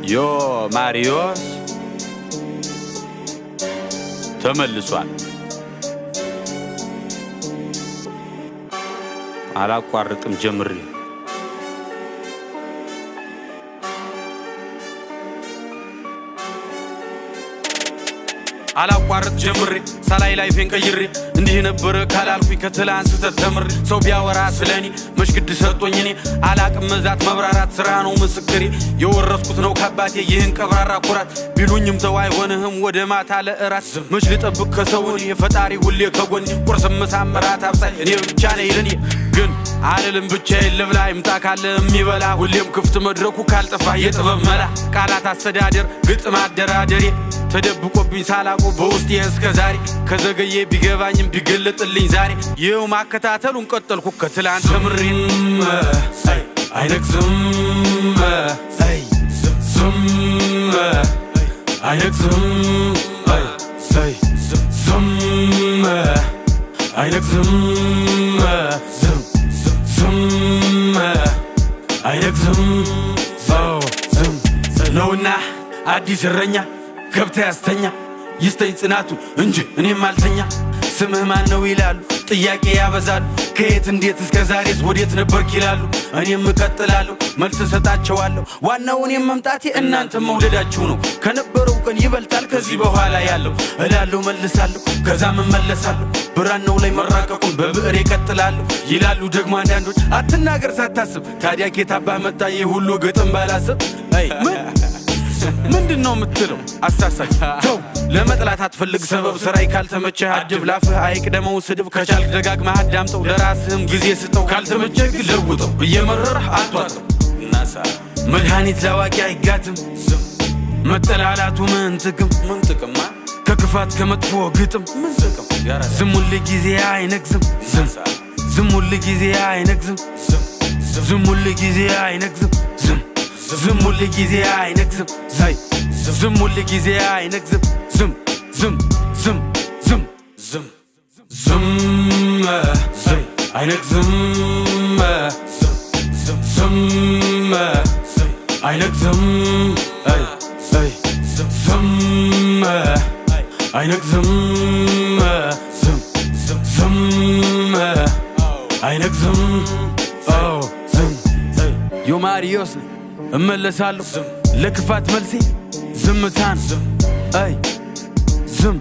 ዮ ማሪዮስ ተመልሷል። አላቋርጥም ጀምሬ አላቋርጥ ጀምሬ ሳላይ ላይፌን ቀይሬ እንዲህ ነበር ካላልኩኝ ከትላንት ስተት ተምሬ ሰው ቢያወራ ስለኔ መሽግድ ሰጥቶኝ እኔ አላቅም መዛት መብራራት ስራ ነው ምስክሬ የወረስኩት ነው ከአባቴ ይህን ቀብራራ ኩራት ቢሉኝም ተው አይሆንህም ወደ ማታ ለእራት መች ልጠብቅ ከሰውን የፈጣሪ ሁሌ ከጎኔ ቁርስ ምሳም እራት አብሳይ እኔ ብቻ ነኝ ለኔ ግን አልልም ብቻዬን ልብላ ይምጣ ካለ የሚበላ ሁሌም ክፍት መድረኩ ካልጠፋ የጥበብ መላ ቃላት አስተዳደር ግጥም አደራደሬ ተደብቆብኝ ሳላቆ በውስጤ እስከ ዛሬ ከዘገየ ቢገባኝም ቢገለጥልኝ ዛሬ ይኸው ማከታተሉን ቀጠልኩ ከትላንት ተምሬ አይነግዝም ዝም አይነግዝም ዝም አይነግዝም ዝም አይነግዝም ዝም ነውና አዲስ እረኛ ገብታ ያስተኛ ይስተኝ ጽናቱ እንጂ እኔም አልተኛ ስምህ ማን ነው ይላሉ ጥያቄ ያበዛሉ ከየት እንዴት እስከ ዛሬስ ወዴት ነበርክ ይላሉ እኔም እቀጥላለሁ መልስ ሰጣቸዋለሁ ዋናው እኔም መምጣቴ እናንተ መውደዳችሁ ነው ከነበረው ቀን ይበልጣል ከዚህ በኋላ ያለው እላለሁ መልሳለሁ ከዛም እመለሳለሁ ብራናው ላይ መራቀቁን በብዕር ይቀጥላለሁ ይላሉ ደግሞ አንዳንዶች አትናገር ሳታስብ ታዲያ ኬታባህ መጣ የሁሉ ግጥም ባላስብ ምንድነው የምትለው አሳሳች ተው ለመጥላት አትፈልግ ሰበብ ስራይ ካልተመቸህ አድብ ላፍህ አይቅደመው ስድብ ከቻልክ ደጋግመህ አዳምጠው ለራስህም ጊዜ ስጠው ካልተመቸህ ግን ለውጠው እየመረረህ አትዋጠው መድኃኒት ላዋቂ አይጋትም መጠላላቱ ምን ጥቅም ከክፋት ከመጥፎ ግጥም ዝም ሁል ጊዜ አይነግዝም ዝም ሁል ጊዜ አይነግዝም ዝም ሁል ጊዜ አይነግዝም ዝም ሁል ጊዜ አይነግዝም ዝም ሁል ጊዜ አይነግዝም ዝም አይነግዝም ዝም አይነግዝም ዝም አይነግዝም ዝም አይነግዝም ዮ ማሪዮስ እመለሳለሁ ለክፋት መልሴ ዝምታን ዝም